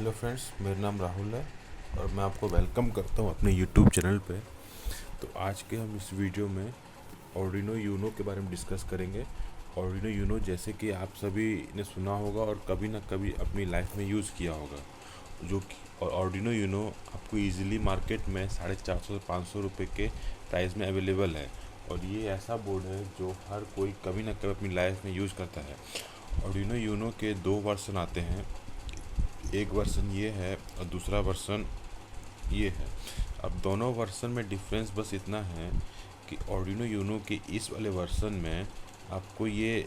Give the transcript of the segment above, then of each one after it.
Hello friends, मेरा नाम राहुल है और मैं आपको वेलकम करता हूँ अपने यूट्यूब चैनल पे। तो आज के हम इस वीडियो में आर्डिनो यूनो के बारे में डिस्कस करेंगे। आर्डिनो यूनो जैसे कि आप सभी ने सुना होगा और कभी ना कभी अपनी लाइफ में यूज़ किया होगा, जो कि और आर्डिनो यूनो आपको इजीली मार्केट में 450 से 500 रुपये के प्राइस में अवेलेबल है। और ये ऐसा बोर्ड है जो हर कोई कभी ना कभी अपनी लाइफ में यूज़ करता है। आर्डिनो यूनो के दो वर्जन आते हैं, एक वर्जन ये है और दूसरा वर्जन ये है। अब दोनों वर्जन में डिफरेंस बस इतना है कि आर्डिनो यूनो के इस वाले वर्जन में आपको ये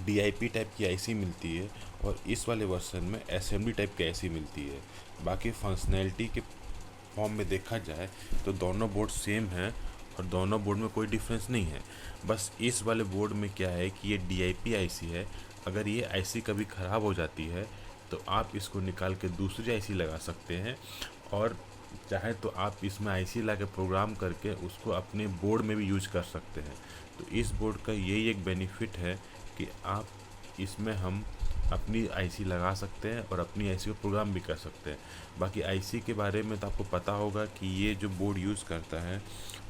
DIP टाइप की आईसी मिलती है और इस वाले वर्जन में असेंबली टाइप की आईसी मिलती है। बाकी फंक्शनैलिटी के फॉर्म में देखा जाए तो दोनों बोर्ड सेम हैं और दोनों बोर्ड में कोई डिफरेंस नहीं है। बस इस वाले बोर्ड में क्या है कि ये DIP आईसी है। अगर ये आईसी कभी ख़राब हो जाती है तो आप इसको निकाल के दूसरी आईसी लगा सकते हैं, और चाहे तो आप इसमें आईसी ला के प्रोग्राम करके उसको अपने बोर्ड में भी यूज कर सकते हैं। तो इस बोर्ड का यही एक बेनिफिट है कि आप इसमें हम अपनी आईसी लगा सकते हैं और अपनी आईसी को प्रोग्राम भी कर सकते हैं। बाकी आईसी के बारे में तो आपको पता होगा कि ये जो बोर्ड यूज़ करता है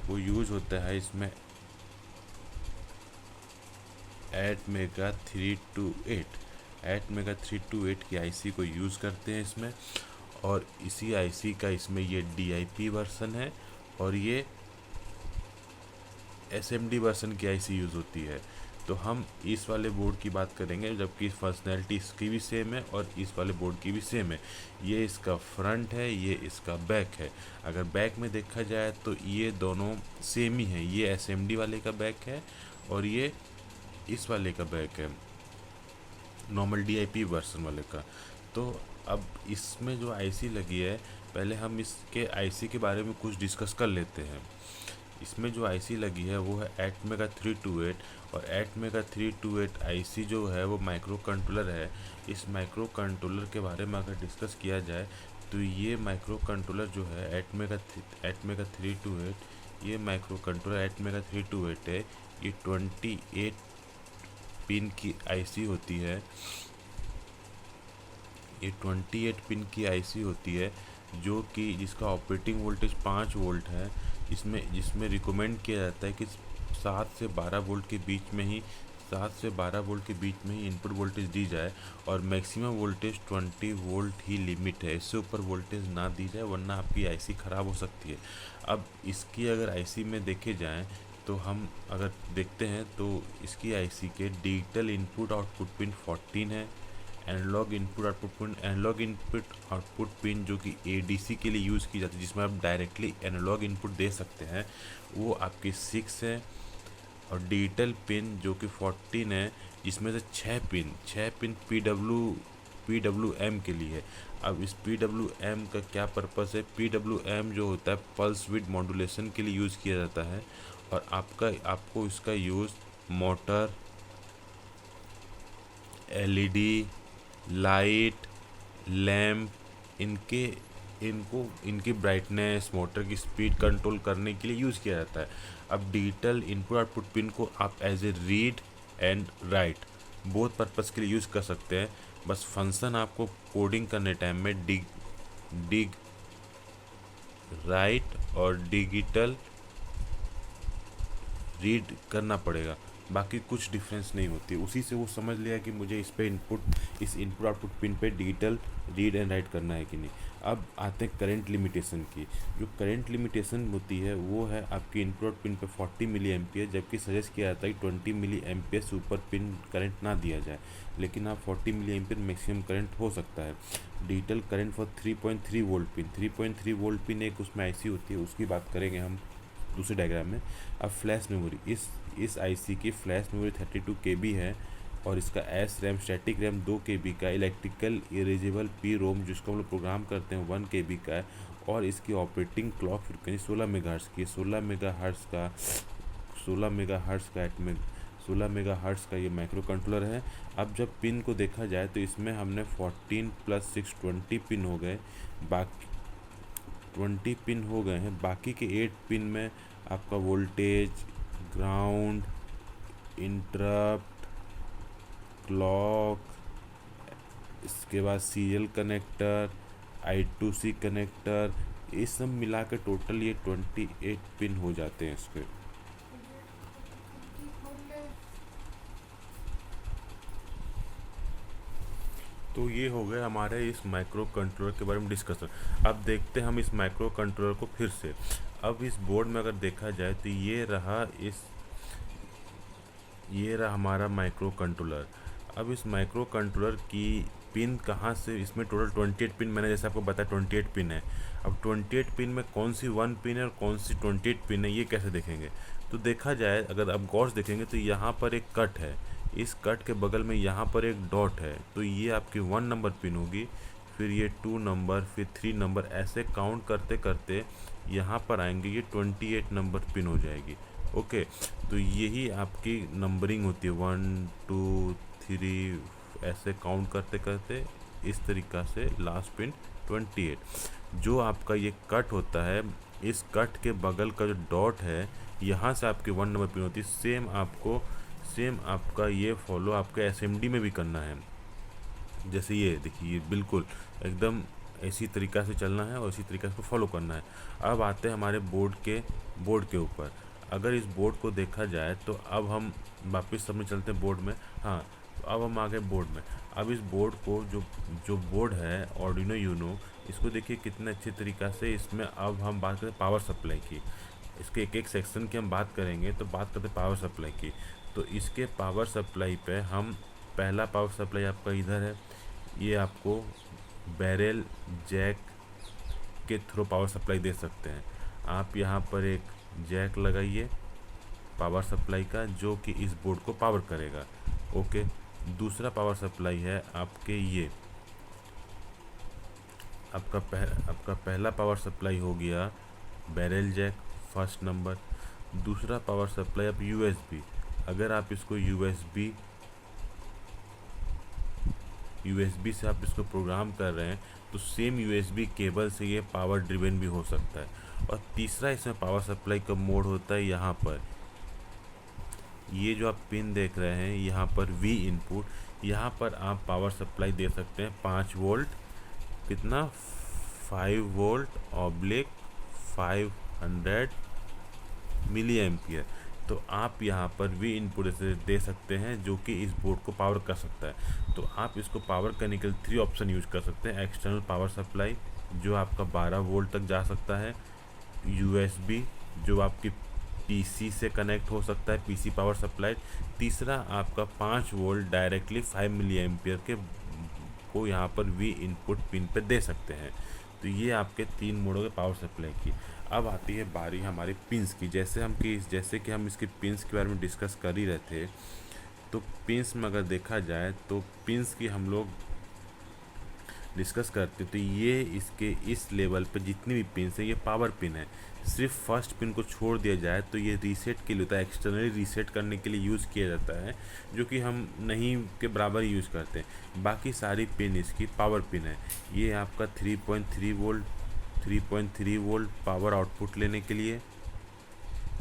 वो यूज़ होता है इसमें ATmega 328 ATmega 328 की आईसी को यूज़ करते हैं इसमें। और इसी आईसी का इसमें ये DIP वर्सन है और ये SMD वर्सन की आईसी यूज़ होती है। तो हम इस वाले बोर्ड की बात करेंगे, जबकि फंक्शनैलिटी इसकी भी सेम है और इस वाले बोर्ड की भी सेम है। ये इसका फ्रंट है, ये इसका बैक है। अगर बैक में देखा जाए तो ये दोनों सेम ही है। ये SMD वाले का बैक है और ये इस वाले का बैक है, नॉर्मल DIP वर्सन वाले का। तो अब इसमें जो आईसी लगी है, पहले हम इसके आईसी के बारे में कुछ डिस्कस कर लेते हैं। इसमें जो आईसी लगी है वो है ATmega 328 और ATmega 328 आईसी जो है वो माइक्रो कंट्रोलर है। इस माइक्रो कंट्रोलर के बारे में अगर डिस्कस किया जाए तो ये माइक्रो कंट्रोलर जो है ATmega 328, ये माइक्रो कंट्रोलर ATmega 328 है। ये 28 पिन की आईसी होती है। ये 28 पिन की आईसी होती है जो कि जिसका ऑपरेटिंग वोल्टेज 5 वोल्ट है। जिसमें रिकमेंड किया जाता है कि 7 से 12 वोल्ट के बीच में ही इनपुट वोल्टेज दी जाए और मैक्सिमम वोल्टेज 20 वोल्ट ही लिमिट है। इससे ऊपर वोल्टेज ना दी जाए वरना आपकी आईसी ख़राब हो सकती है। अब इसकी अगर आईसी में देखे जाएँ तो हम अगर देखते हैं तो इसकी आईसी के डिजिटल इनपुट आउटपुट पिन 14 है। एनालॉग इनपुट आउटपुट पिन जो कि ADC के लिए यूज़ की जाती है, जिसमें आप डायरेक्टली एनालॉग इनपुट दे सकते हैं, वो आपकी 6 है। और डिजिटल पिन जो कि 14 है, जिसमें से 6 पिन PWM के लिए है। अब इस PWM का क्या पर्पस है? PWM जो होता है पल्स विड मॉड्यूलेशन के लिए यूज़ किया जाता है और आपको इसका use motor, LED, light, lamp, इनकी ब्राइटनेस, मोटर की स्पीड कंट्रोल करने के लिए यूज़ किया जाता है। अब डिजिटल इनपुट आउटपुट पिन को आप as a read and write both purpose के लिए यूज़ कर सकते हैं। बस फंक्शन आपको कोडिंग करने टाइम में डिग राइट और डिजिटल रीड करना पड़ेगा, बाकी कुछ डिफरेंस नहीं होती। उसी से वो समझ लिया कि मुझे इस इनपुट आउटपुट पिन पे डिजिटल रीड एंड राइट करना है कि नहीं। अब आते हैं करंट लिमिटेशन की। जो करंट लिमिटेशन होती है वो है आपकी इनपुट पिन पे 40 मिली एम्पियर, जबकि सजेस्ट किया जाता है कि 20 मिली एम्पियर से ऊपर पिन करंट ना दिया जाए, लेकिन आप 40 मिली एम्पियर मैक्सिमम करंट हो सकता है। Digital current for 3.3 volt pin, 3.3 volt pin एक उसमें आईसी होती है, उसकी बात करेंगे हम दूसरे डायग्राम में। अब फ्लैश मेमोरी, इस आईसी की फ्लैश मेमोरी 32 KB है और इसका SRAM स्टैटिक रैम 2 KB का, इलेक्ट्रिकल इरेजेबल PROM जिसको हम लोग प्रोग्राम करते हैं 1 KB का है। और इसकी ऑपरेटिंग क्लॉक फ्रिक्वेंसी 16 मेगाहर्ट्ज़ की है। 16 मेगाहर्ट्ज़ का ये माइक्रो कंट्रोलर है। अब जब पिन को देखा जाए तो इसमें हमने 14 + 6 20 पिन हो गए, बाकी 20 पिन हो गए हैं। बाकी के 8 पिन में आपका वोल्टेज, ग्राउंड, इंटरप्ट, क्लॉक, इसके बाद सीरियल कनेक्टर, I2C कनेक्टर, ये सब मिला के टोटल ये 28 पिन हो जाते हैं इसके। तो ये हो गया हमारे इस माइक्रो कंट्रोलर के बारे में डिस्कशन। अब देखते हैं हम इस माइक्रो कंट्रोलर को फिर से। अब इस बोर्ड में अगर देखा जाए तो ये रहा हमारा माइक्रो कंट्रोलर। अब इस माइक्रो कंट्रोलर की पिन कहाँ से, इसमें टोटल 28 पिन, मैंने जैसे आपको बताया 28 पिन है। अब 28 पिन में कौन सी 1 पिन है और कौन सी 28 पिन है, ये कैसे देखेंगे? तो देखा जाए, अगर आप गौर से देखेंगे तो यहाँ पर एक कट है, इस कट के बगल में यहाँ पर एक डॉट है, तो ये आपकी 1 नंबर पिन होगी, फिर ये 2 नंबर, फिर 3 नंबर, ऐसे काउंट करते करते यहाँ पर आएंगे, ये 28 नंबर पिन हो जाएगी। ओके, तो यही आपकी नंबरिंग होती है, 1 2 3, ऐसे काउंट करते करते इस तरीक़ा से लास्ट पिन 28। जो आपका ये कट होता है, इस कट के बगल का जो डॉट है, यहाँ से आपकी 1 नंबर पिन होती है। सेम आपका ये फॉलो आपके SMD में भी करना है। जैसे ये देखिए, बिल्कुल एकदम इसी तरीक़ा से चलना है और इसी तरीक़े से फॉलो करना है। अब आते हैं हमारे बोर्ड के ऊपर। अगर इस बोर्ड को देखा जाए तो अब हम वापस सबमें चलते हैं बोर्ड में। हाँ, अब हम आ गए बोर्ड में। अब इस बोर्ड को जो बोर्ड है आर्डिनो यूनो, इसको देखिए कितने अच्छे तरीक़ा से इसमें। अब हम बात करें पावर सप्लाई की, इसके एक एक सेक्शन की हम बात करेंगे। तो बात करते हैं पावर सप्लाई की। तो इसके पावर सप्लाई पे हम, पहला पावर सप्लाई आपका इधर है, ये आपको बैरल जैक के थ्रू पावर सप्लाई दे सकते हैं। आप यहाँ पर एक जैक लगाइए पावर सप्लाई का, जो कि इस बोर्ड को पावर करेगा। ओके, दूसरा पावर सप्लाई है आपके ये, आपका पहला पावर सप्लाई हो गया बैरल जैक, फर्स्ट नंबर। दूसरा पावर सप्लाई आप USB, अगर आप इसको USB से आप इसको प्रोग्राम कर रहे हैं तो सेम USB केबल से ये पावर ड्रिवन भी हो सकता है। और तीसरा इसमें पावर सप्लाई का मोड होता है यहाँ पर, ये जो आप पिन देख रहे हैं यहाँ पर V इनपुट, यहाँ पर आप पावर सप्लाई दे सकते हैं 5 वोल्ट, कितना 5 वोल्ट ऑब्लिक 500 मिली एम्पियर। तो आप यहाँ पर V इनपुट से दे सकते हैं, जो कि इस बोर्ड को पावर कर सकता है। तो आप इसको पावर करने के लिए 3 ऑप्शन यूज कर सकते हैं। एक्सटर्नल पावर सप्लाई, जो आपका 12 वोल्ट तक जा सकता है। USB, जो आपकी PC से कनेक्ट हो सकता है, PC पावर सप्लाई। तीसरा आपका 5 वोल्ट डायरेक्टली 5 मिली एम्पियर के को यहाँ पर V इनपुट पिन पे दे सकते हैं। तो ये आपके 3 मोडों के पावर सप्लाई की। अब आती है बारी हमारी पिंस की। जैसे कि हम इसके पिंस के बारे में डिस्कस कर ही रहे थे, तो पिंस में अगर देखा जाए तो पिंस की हम लोग डिस्कस करते हैं, तो ये इसके इस लेवल पे जितनी भी पिंस है, ये पावर पिन है। सिर्फ फर्स्ट पिन को छोड़ दिया जाए तो ये रीसेट के लिए होता है, एक्सटर्नली रीसेट करने के लिए यूज़ किया जाता है, जो कि हम नहीं के बराबर यूज़ करते हैं। बाकी सारी पिन इसकी पावर पिन है। ये आपका 3.3 वोल्ट पावर आउटपुट लेने के लिए,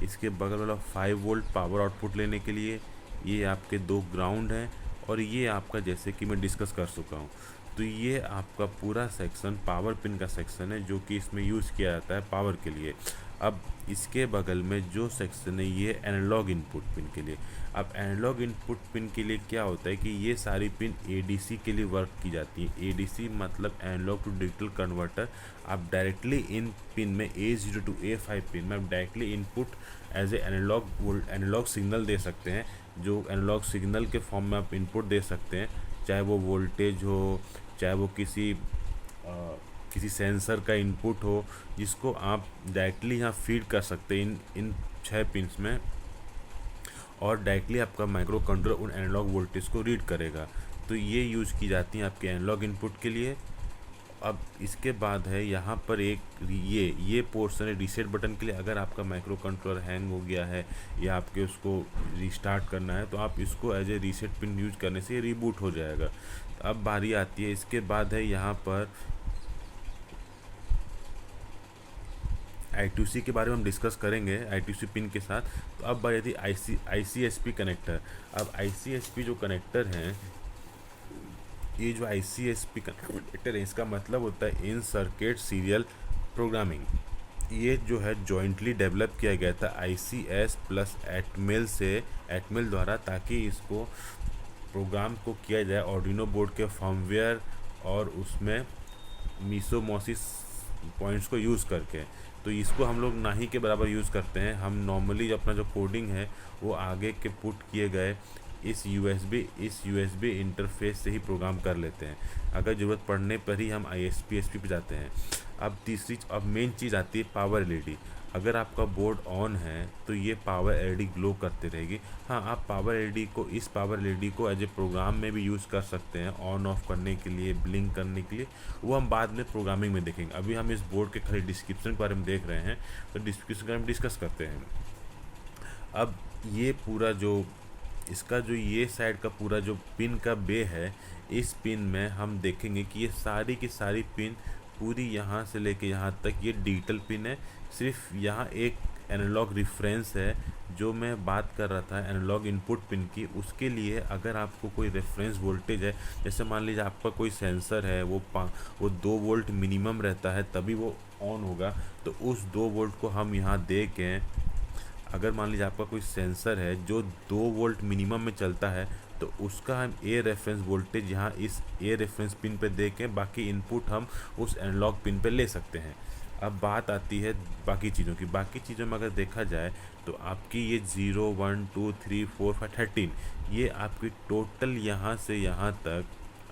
इसके बगल वाला 5 वोल्ट पावर आउटपुट लेने के लिए, ये आपके 2 ग्राउंड हैं, और ये आपका जैसे कि मैं डिस्कस कर चुका हूँ। तो ये आपका पूरा सेक्शन पावर पिन का सेक्शन है, जो कि इसमें यूज़ किया जाता है पावर के लिए। अब इसके बगल में जो सेक्शन है, ये एनालॉग इनपुट पिन के लिए। अब एनालॉग इनपुट पिन के लिए क्या होता है कि ये सारी पिन ADC के लिए वर्क की जाती है। ADC मतलब एनालॉग टू डिजिटल कन्वर्टर। आप डायरेक्टली इन पिन में A0 to A5 पिन में आप directly input as a analogue signal दे सकते हैं, जो एनालॉग सिग्नल के फॉर्म में आप इनपुट दे सकते हैं, चाहे वो वोल्टेज हो, चाहे वो किसी सेंसर का इनपुट हो, जिसको आप डायरेक्टली यहाँ फीड कर सकते हैं इन 6 पिन्स में, और डायरेक्टली आपका माइक्रो कंट्रोलर उन एनालॉग वोल्टेज को रीड करेगा। तो ये यूज़ की जाती हैं आपके एनालॉग इनपुट के लिए। अब इसके बाद है यहाँ पर एक ये पोर्शन है रीसेट बटन के लिए। अगर आपका माइक्रो कंट्रोलर हैंग हो गया है या आपके उसको रीस्टार्ट करना है, तो आप इसको as a reset pin use करने से रीबूट हो जाएगा। अब बारी आती है, इसके बाद है यहाँ पर I2C के बारे में हम डिस्कस करेंगे I2C पिन के साथ। तो अब बारी आती है ICSP कनेक्टर। अब ICSP जो कनेक्टर हैं, ये जो ICSP कनेक्टर है इसका मतलब होता है इन सर्किट सीरियल प्रोग्रामिंग। ये जो है जॉइंटली डेवलप किया गया था ICS प्लस एटमेल द्वारा, ताकि इसको प्रोग्राम को किया जाए आर्डिनो बोर्ड के फर्मवेयर और उसमें मीसोमोसिस पॉइंट्स को यूज़ करके। तो इसको हम लोग ना ही के बराबर यूज़ करते हैं। हम नॉर्मली अपना जो कोडिंग है वो आगे के पुट किए गए इस USB इंटरफेस से ही प्रोग्राम कर लेते हैं। अगर ज़रूरत पड़ने पर ही हम ISP पे जाते हैं। अब मेन चीज़ आती है पावर LED। अगर आपका बोर्ड ऑन है तो ये पावर LED ग्लो करते रहेगी। हाँ, आप इस पावर LED को एज ए प्रोग्राम में भी यूज़ कर सकते हैं, ऑन ऑफ करने के लिए, ब्लिंक करने के लिए। वो हम बाद में प्रोग्रामिंग में देखेंगे। अभी हम इस बोर्ड के खाली डिस्क्रिप्शन के बारे में देख रहे हैं, तो डिस्क्रिप्शन का हम डिस्कस करते हैं। अब ये पूरा जो इसका जो ये साइड का पूरा जो पिन का बे है, इस पिन में हम देखेंगे कि ये सारी की सारी पिन पूरी यहाँ से लेके यहाँ तक ये डिजिटल पिन है। सिर्फ यहाँ एक एनालॉग रिफरेंस है जो मैं बात कर रहा था एनालॉग इनपुट पिन की। उसके लिए अगर आपको कोई रेफरेंस वोल्टेज है, जैसे मान लीजिए आपका कोई सेंसर है, वो 2 वोल्ट मिनिमम रहता है तभी वो ऑन होगा, तो उस 2 वोल्ट को हम यहाँ दे के, अगर मान लीजिए आपका कोई सेंसर है जो 2 वोल्ट मिनिमम में चलता है, तो उसका हम ए रेफरेंस वोल्टेज यहाँ इस ए रेफरेंस पिन पे दे के बाकी इनपुट हम उस एनालॉग पिन पे ले सकते हैं। अब बात आती है बाकी चीज़ों में अगर देखा जाए तो आपकी ये 0 1 2 3 4 5 13 ये आपकी टोटल यहाँ से यहाँ तक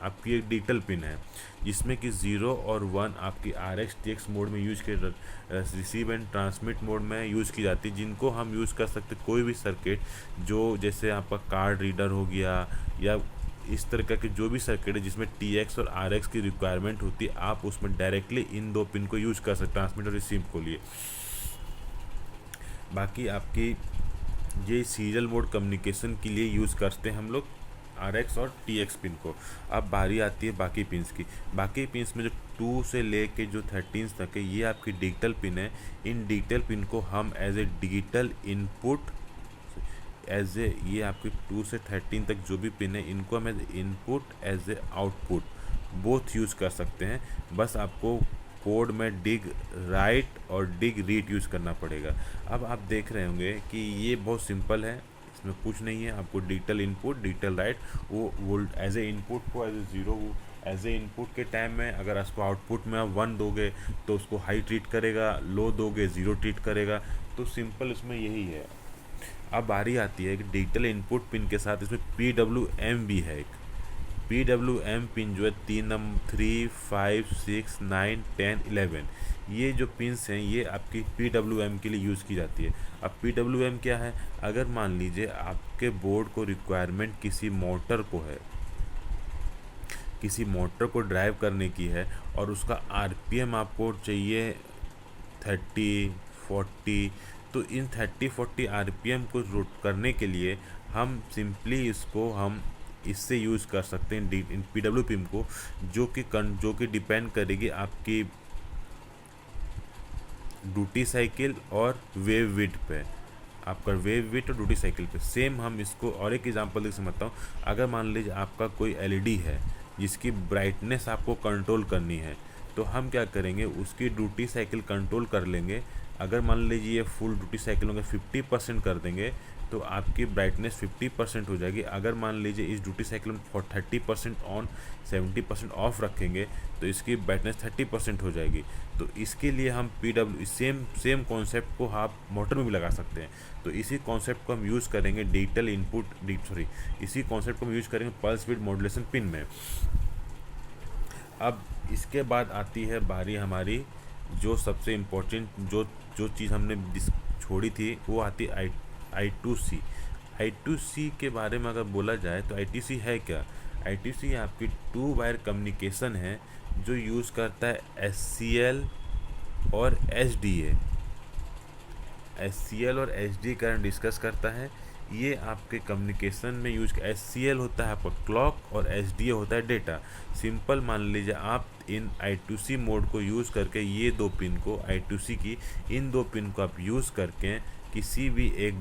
आपकी एक डिजिटल पिन है, जिसमें कि 0 और 1 आपकी RX TX मोड में यूज के रिसीव एंड ट्रांसमिट मोड में यूज़ की जाती है, जिनको हम यूज़ कर सकते कोई भी सर्किट जो जैसे आपका कार्ड रीडर हो गया या इस तरह के जो भी सर्किट है जिसमें TX और RX की रिक्वायरमेंट होती है, आप उसमें डायरेक्टली इन 2 पिन को यूज़ कर सकते ट्रांसमिट और रिसीव को लिए। बाकी आपकी ये सीरियल मोड कम्युनिकेशन के लिए यूज़ करते हैं हम लोग RX और TX पिन को। अब बारी आती है बाकी पिन्स की। बाकी पिन्स में जो 2 से लेके जो 13 तक है ये आपकी डिजिटल पिन है। इन डिजिटल पिन को हम एज ए डिजिटल इनपुट ये आपकी 2 से 13 तक जो भी पिन है इनको हम as input as a output both use कर सकते हैं। बस आपको कोड में डिग राइट और डिग रीड यूज़ करना पड़ेगा। अब आप देख रहे होंगे कि ये बहुत सिंपल है, इसमें कुछ नहीं है। आपको डिजिटल इनपुट डिजिटल राइट वो एज ए इनपुट को as a 0 as a input के टाइम में अगर उसको आउटपुट में आप 1 दोगे तो उसको हाई ट्रीट करेगा, लो दोगे 0 ट्रीट करेगा। तो सिंपल इसमें यही है। अब बारी आती है कि डिजिटल इनपुट पिन के साथ इसमें PWM भी है। एक PWM पिन जो है 3, 5, 6, 9, 10, 11 ये जो पिन्स हैं ये आपकी PWM के लिए यूज़ की जाती है। अब PWM क्या है? अगर मान लीजिए आपके बोर्ड को रिक्वायरमेंट किसी मोटर को ड्राइव करने की है और उसका RPM आपको चाहिए 30, 40, तो इन 30-40 RPM को करने के लिए हम सिंपली इससे यूज़ कर सकते हैं इन PWM को, जो कि डिपेंड करेगी आपकी ड्यूटी साइकिल और वेव विड्थ पे। आपका वेव विड्थ और ड्यूटी साइकिल पे सेम हम इसको और एक एग्जांपल देख समझता हूँ। अगर मान लीजिए आपका कोई LED है जिसकी ब्राइटनेस आपको कंट्रोल करनी है, तो हम क्या करेंगे उसकी ड्यूटी साइकिल कंट्रोल कर लेंगे। अगर मान लीजिए ये फुल ड्यूटी साइकिल होंगे 50% कर देंगे तो आपकी ब्राइटनेस 50% हो जाएगी। अगर मान लीजिए इस ड्यूटी साइकिल में 30% ऑन 70% ऑफ रखेंगे तो इसकी ब्राइटनेस 30% हो जाएगी। तो इसके लिए हम सेम कॉन्सेप्ट को आप मोटर में भी लगा सकते हैं। तो इसी कॉन्सेप्ट को हम यूज़ करेंगे इसी कॉन्सेप्ट को हम यूज़ करेंगे पल्स विड्थ मॉड्यूलेशन पिन में। अब इसके बाद आती है बारी हमारी जो सबसे इम्पोर्टेंट जो चीज़ हमने छोड़ी थी वो आती है I2C। I2C के बारे में अगर बोला जाए तो I2C है क्या? I2C आपकी 2 वायर कम्युनिकेशन है जो यूज़ करता है SCL और SDA। SCL और SDA का डिस्कस करता है। ये आपके कम्युनिकेशन में यूज SCL होता है आपका क्लॉक और SDA होता है डेटा। सिंपल मान लीजिए आप इन I2C मोड को यूज़ करके ये 2 पिन को I2C की इन 2 पिन को आप यूज़ करके किसी भी एक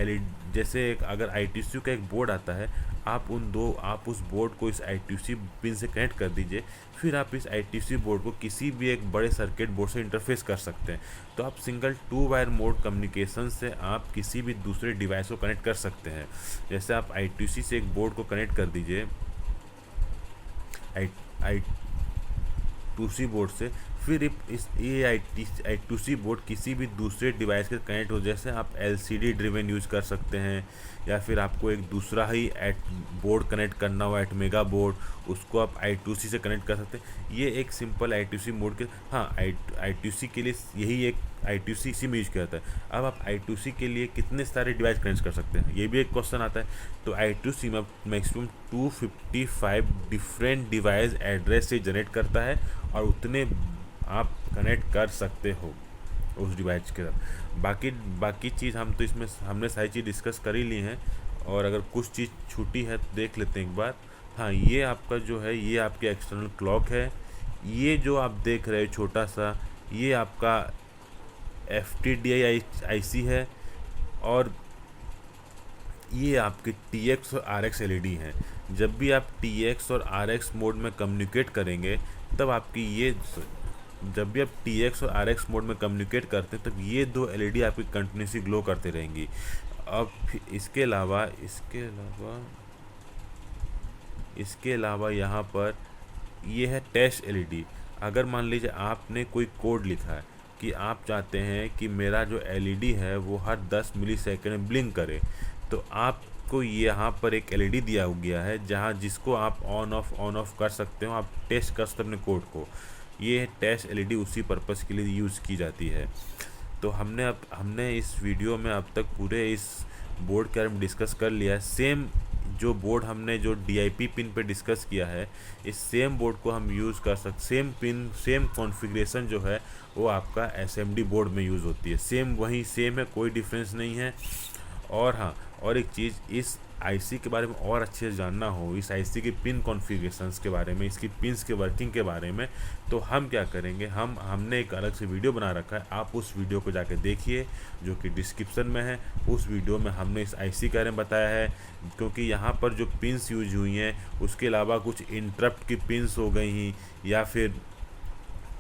LED जैसे एक अगर I2C का एक बोर्ड आता है, आप उस बोर्ड को इस I2C पिन से कनेक्ट कर दीजिए। फिर आप इस I2C बोर्ड को किसी भी एक बड़े सर्किट बोर्ड से इंटरफेस कर सकते हैं। तो आप सिंगल 2 वायर मोड कम्युनिकेशन से आप किसी भी दूसरे डिवाइस को कनेक्ट कर सकते हैं। जैसे आप I2C से एक बोर्ड को कनेक्ट कर दीजिए I2C बोर्ड से, फिर इस ये I2C बोर्ड किसी भी दूसरे डिवाइस के कनेक्ट हो, जैसे आप LCD ड्रिवन यूज़ कर सकते हैं, या फिर आपको एक दूसरा ही बोर्ड कनेक्ट करना हो एटमेगा बोर्ड, उसको आप I2C से कनेक्ट कर सकते हैं। ये एक सिंपल I2C मोड के I2C के लिए यही एक I2C इसी में यूज किया जाता है। अब आप I2C के लिए कितने सारे डिवाइस कनेक्ट कर सकते हैं, ये भी एक क्वेश्चन आता है। तो I2C में मैक्सिमम 255 डिफरेंट डिवाइस एड्रेस से जनरेट करता है और उतने आप कनेक्ट कर सकते हो उस डिवाइस के साथ। बाकी चीज़ हम तो इसमें हमने सारी चीज़ डिस्कस कर ही ली हैं, और अगर कुछ चीज़ छूटी है तो देख लेते हैं एक बार। हाँ, ये आपका जो है ये आपके एक्सटर्नल क्लॉक है। ये जो आप देख रहे हो छोटा सा, ये आपका FTDI IC है, और ये आपके TX और RX LED हैं। जब भी आप TX और RX मोड में कम्युनिकेट करेंगे तब आपकी ये जब भी आप TX और RX मोड में कम्युनिकेट करते हैं तब ये 2 LED आपकी कंटिन्यूसली ग्लो करते रहेंगी। अब इसके अलावा यहाँ पर ये है टेस्ट LED। अगर मान लीजिए आपने कोई कोड लिखा है कि आप चाहते हैं कि मेरा जो LED है वो हर 10 मिलीसेकंड में ब्लिंक करे, तो आपको यहाँ पर एक LED दिया गया है जिसको आप ऑन ऑफ कर सकते हो, आप टेस्ट कर सकते हो अपने कोड को। ये टेस्ट LED उसी पर्पस के लिए यूज़ की जाती है। तो हमने इस वीडियो में अब तक पूरे इस बोर्ड के बारे में डिस्कस कर लिया है। सेम जो बोर्ड हमने जो DIP पिन पे डिस्कस किया है, इस सेम बोर्ड को हम यूज़ कर सकते। सेम पिन सेम कॉन्फ़िगरेशन जो है वो आपका SMD बोर्ड में यूज़ होती है। सेम है, कोई डिफरेंस नहीं है। और हाँ, और एक चीज़, इस IC के बारे में और अच्छे से जानना हो, इस IC के पिन कॉन्फ़िगरेशंस के बारे में, इसकी पिन्स के वर्किंग के बारे में, तो हम क्या करेंगे, हमने एक अलग से वीडियो बना रखा है। आप उस वीडियो को जाके देखिए जो कि डिस्क्रिप्शन में है। उस वीडियो में हमने इस IC के बारे में बताया है, क्योंकि यहाँ पर जो पिन्स यूज हुई हैं उसके अलावा कुछ इंटरप्ट की पिन्स हो गई, या फिर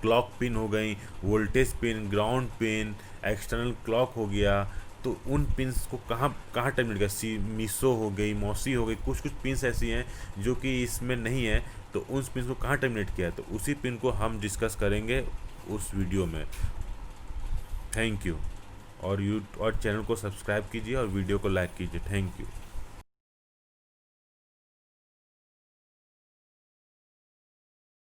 क्लॉक पिन हो गई, voltage pin, ground pin, external clock हो गया। तो उन पिन्स को कहाँ टर्मिनेट किया, मिसो हो गई, मौसी हो गई, कुछ पिन्स ऐसी हैं जो कि इसमें नहीं है, तो उन पिन्स को कहाँ टर्मिनेट किया है, तो उसी पिन को हम डिस्कस करेंगे उस वीडियो में। Thank you. और चैनल को सब्सक्राइब कीजिए और वीडियो को लाइक कीजिए। Thank you.